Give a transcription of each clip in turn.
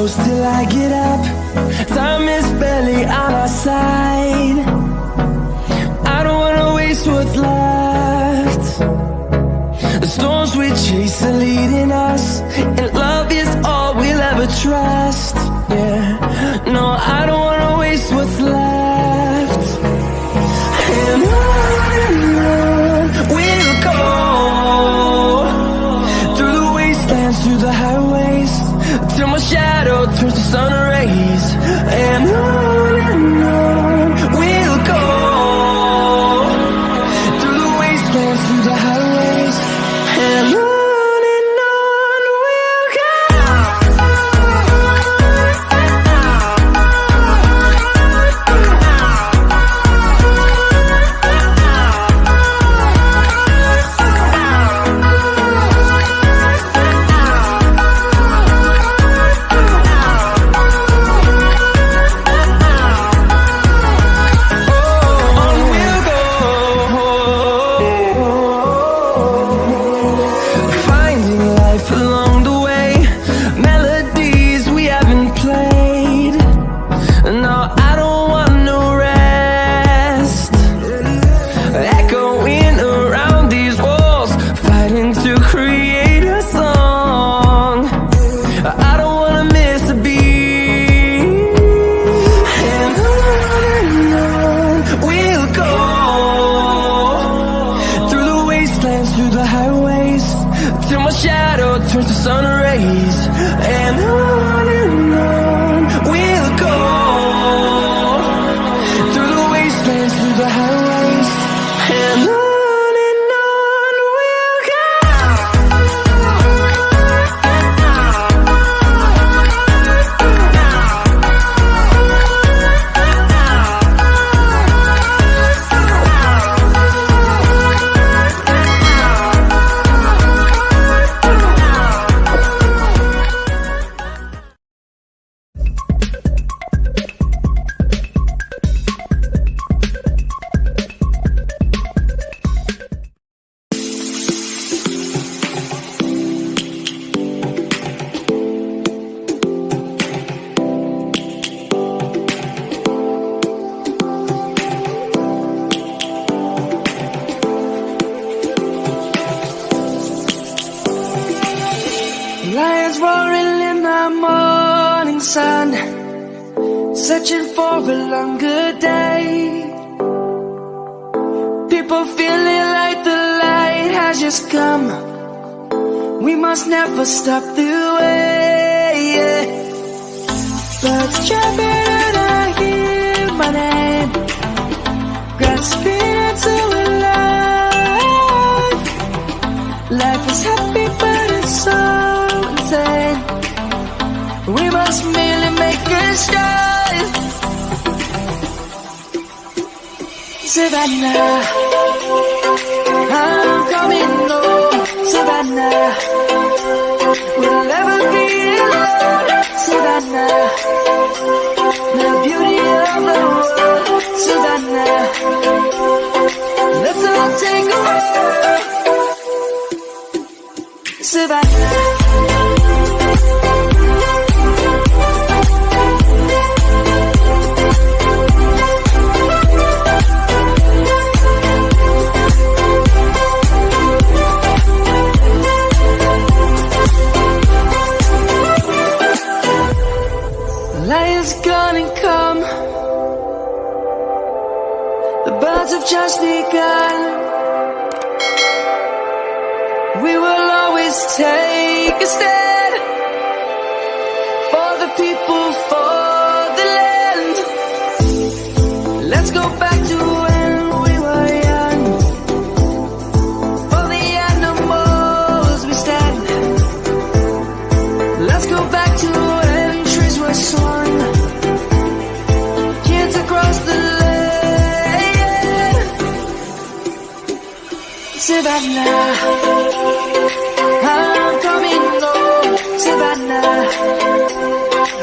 close till I get up. Time is barely on our side. I don't wanna waste what's left. The storms we chase are leading us, and love is all we'll ever trust. Yeah, no, I don't wanna waste what's left. And on we'll go, through the wastelands, through the highways, till my shadow turns to sun rays. And on we'll go, through the wastelands, through the highways, and on we'll go. Through the highways, till my shadow turns to sun rays. And on we'll go, through the wastelands, through the highways, and on we'll go. Lions roaring in the morning sun, searching for a longer day. People feeling like the light has just come. We must never stop the way. Birds chirping and I hear my name, grasping into life. Life is happy but it's so insane. We must merely make a start. Savannah, I'm coming home. Savannah, we'll never be alone. Savannah, the beauty of the world. Savannah, let's all take a walk. Savannah. Lion's gonna come. The birds have just begun. We will always take a stand for the people, for the land. Let's go back to when we were young. For the animals we stand. Let's go back to when trees were swung, kids across the land. Savannah, I'm coming home. Savannah,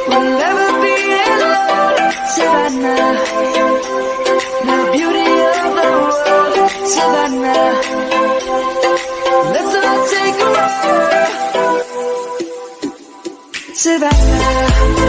we'll never be alone. Savannah, the beauty of the world. Savannah, let's all take a walk. Savannah.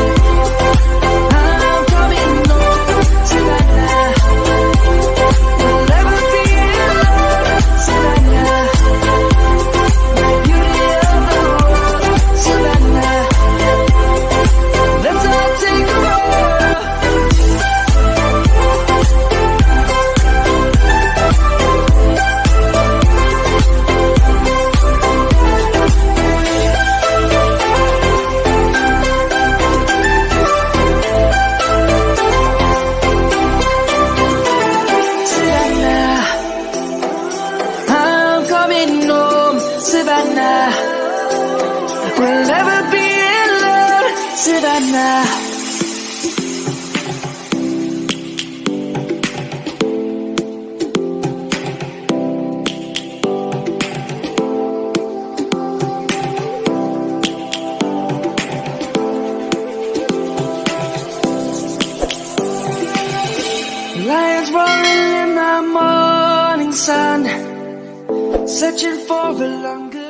now. Lions roaring in the morning sun, searching for a longer